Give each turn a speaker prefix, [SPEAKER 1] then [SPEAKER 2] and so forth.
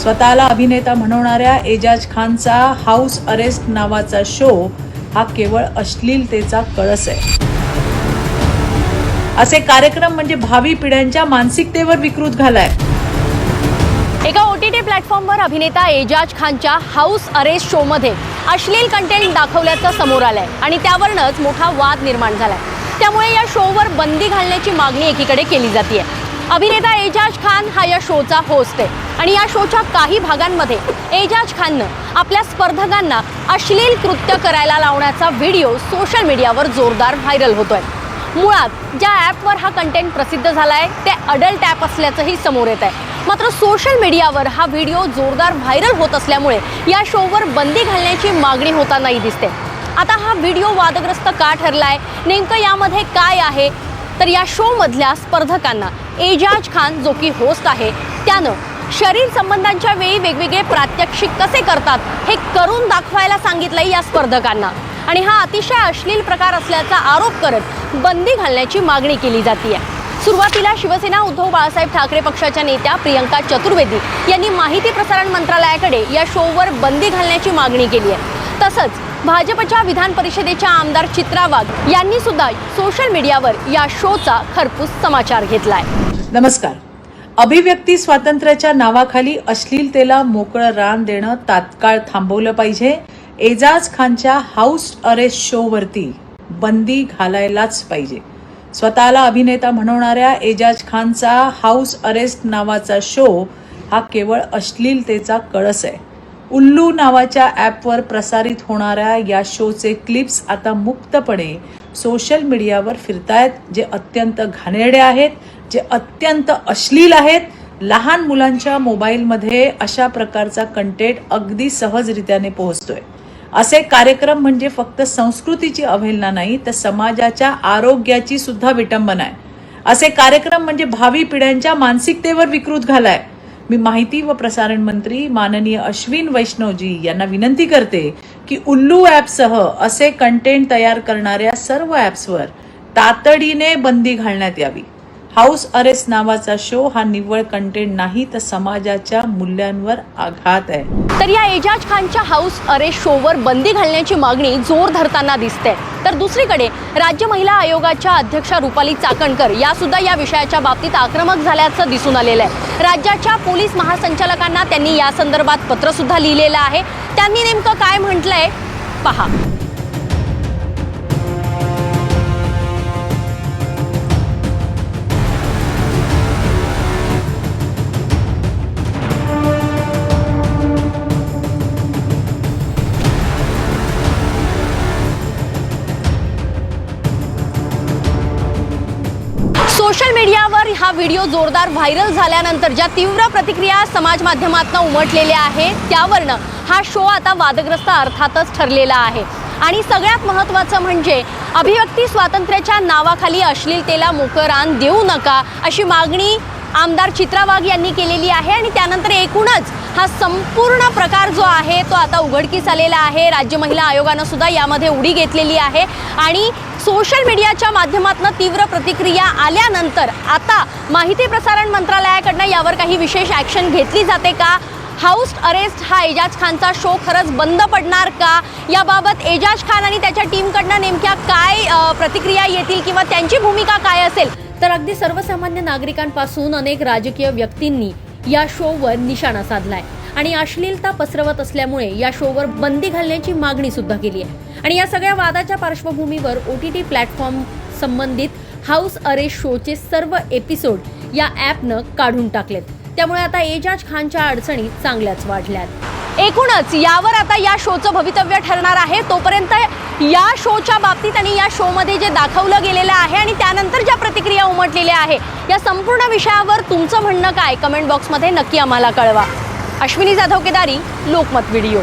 [SPEAKER 1] स्वतःला अभिनेता म्हणवणाऱ्या एजाज खानचा हाऊस अरेस्ट नावाचा शो हा केवळ अश्लीलतेचा कळस आहे. असे कार्यक्रम म्हणजे भावी पिढ्यांच्या मानसिकतेवर विकृत घालाय.
[SPEAKER 2] एका OTT प्लॅटफॉर्मवर अभिनेता एजाज खानच्या हाऊस अरेस्ट शोमध्ये अश्लील कंटेंट दाखवल्याचं समोर आलंय आणि त्यावरूनच मोठा वाद निर्माण झालाय. त्यामुळे या शोवर बंदी घालण्याची मागणी एकीकडे केली जाते. अभिनेता एजाज खान हा या शोचा होस्ट आहे आणि या शोच्या काही भागांमध्ये एजाज खाननं आपल्या स्पर्धकांना अश्लील कृत्य करायला लावण्याचा व्हिडिओ सोशल मीडियावर जोरदार व्हायरल होतोय. मुळात ज्या ॲपवर हा कंटेंट प्रसिद्ध झालाय ते अडल्ट ॲप असल्याचंही समोर येत आहे. मात्र सोशल मीडियावर हा व्हिडिओ जोरदार व्हायरल होत असल्यामुळे या शोवर बंदी घालण्याची मागणी होतानाही दिसते. आता हा व्हिडिओ वादग्रस्त का ठरलाय, नेमकं यामध्ये काय आहे, तर या शोमधल्या स्पर्धकांना एजाज खान जो की होस्ट आहे त्यानं शरीर संबंधांच्या वेळी वेगवेगळे प्रात्यक्षिक कसे करतात हे करून दाखवायला सांगितलंय या स्पर्धकांना आणि हा अतिशय अश्लील प्रकार असल्याचा आरोप करत बंदी घालण्याची मागणी केली जाते. सुरुवातीला शिवसेना उद्धव बाळासाहेब ठाकरे पक्षाच्या नेत्या प्रियंका चतुर्वेदी यांनी माहिती प्रसारण मंत्रालयाकडे या शोवर बंदी घालण्याची मागणी केली आहे. तसंच भाजपच्या विधान परिषदेच्या आमदार चित्रा वाघ यांनी सुद्धा सोशल मीडियावर या शोचा खरपूस समाचार घेतलाय.
[SPEAKER 1] नमस्कार. अभिव्यक्ती स्वातंत्र्याच्या नावाखाली अश्लीलतेला मोकळं रान देणं तात्काळ थांबवलं पाहिजे. एजाज खानच्या हाऊस अरेस्ट शोवरती बंदी घालायलाच पाहिजे. स्वतःला अभिनेता म्हणवणाऱ्या एजाज खानचा हाऊस अरेस्ट नावाचा शो हा केवळ अश्लीलतेचा कळस आहे. उल्लू नावाच्या ॲपवर प्रसारित होणाऱ्या या शोचे क्लिप्स आता मुक्तपणे सोशल मीडियावर फिरतायत, जे अत्यंत घाणेरडे आहेत, जे अत्यंत अश्लील आहेत. लहान मुलांच्या मोबाईलमध्ये अशा प्रकारचा कंटेंट अगदी सहजरित्याने पोहोचतोय. असे कार्यक्रम म्हणजे फक्त संस्कृतीची अवहेलना नाही, तर समाजाच्या आरोग्याची सुद्धा विटंबना आहे. असे कार्यक्रम म्हणजे भावी पिढ्यांच्या मानसिकतेवर विकृत घालाय. मी माहिती व प्रसारण मंत्री माननीय अश्विन वैष्णवजी यांना विनंती करते की उल्लू ॲपसह असे कंटेंट तयार करणाऱ्या सर्व ॲप्सवर तातडीने बंदी घालण्यात यावी. हाऊस अरेस्ट नावाचा शो हा निव्वळ कंटेंट नाही, तर समाजाच्या मूल्यांवर आघात आहे.
[SPEAKER 2] तर या एजाज खानच्या हाऊस अरेस्ट शोवर बंदी घालण्याची मागणी जोर धरताना दिसते. तर दुसरीकडे राज्य महिला आयोगाच्या अध्यक्षा रुपाली चाकणकर या सुद्धा या विषयाच्या बाबतीत आक्रमक झाल्याचं दिसून आलेलं आहे. राज्याच्या पोलीस महासंचालकांना त्यांनी या संदर्भात पत्र सुद्धा लिहिलेलं आहे. त्यांनी नेमकं काय म्हटलंय पहा. सोशल मीडियावर हा व्हिडिओ जोरदार व्हायरल झाल्यानंतर ज्या तीव्र प्रतिक्रिया समाज माध्यमातून उमटलेल्या आहेत त्यावरनं हा शो आता वादग्रस्त अर्थातच ठरलेला आहे. आणि सगळ्यात महत्त्वाचं म्हणजे अभिव्यक्ती स्वातंत्र्याच्या नावाखाली अश्लीलतेला मोकळं रान देऊ नका अशी मागणी आमदार चित्रा वाघ यांनी केलेली आहे. आणि त्यानंतर एकूणच हा संपूर्ण प्रकार जो आहे तो आता उघडकीस आलेला आहे. राज्य महिला आयोगानं सुद्धा यामध्ये उडी घेतलेली आहे आणि सोशल मीडियाच्या माध्यमातून तीव्र प्रतिक्रिया आल्यानंतर आता माहिती प्रसारण मंत्रालयाकडनं यावर काही विशेष ॲक्शन घेतली जाते का? हाऊस अरेस्ट हा एजाज खानचा शो खरंच बंद पडणार का? याबाबत एजाज खान आणि त्याच्या टीमकडनं नेमक्या काय प्रतिक्रिया येतील किंवा त्यांची भूमिका काय असेल, तर अगदी सर्वसामान्य नागरिकांपासून अनेक राजकीय व्यक्तींनी या शोवर निशाणा साधलाय आणि अश्लीलता पसरवत असल्यामुळे या शोवर बंदी घालण्याची मागणी सुद्धा केली आहे. आणि या सगळ्या वादाच्या पार्श्वभूमीवर OTT प्लॅटफॉर्म संबंधित हाऊस अरेस्ट शोचे सर्व एपिसोड या ॲपनं काढून टाकलेत. त्यामुळे आता एजाज खानच्या अडचणी चांगल्याच वाढल्यात. एकूणच यावर आता या शोचं भवितव्य ठरणार आहे. तोपर्यंत या शोच्या बाबतीत आणि या शोमध्ये जे दाखवलं गेलेलं आहे आणि त्यानंतर ज्या प्रतिक्रिया उमटलेल्या आहे या संपूर्ण विषयावर तुमचं म्हणणं काय, कमेंट बॉक्समध्ये नक्की आम्हाला कळवा. अश्विनी जाधव केदारी, लोकमत व्हिडिओ.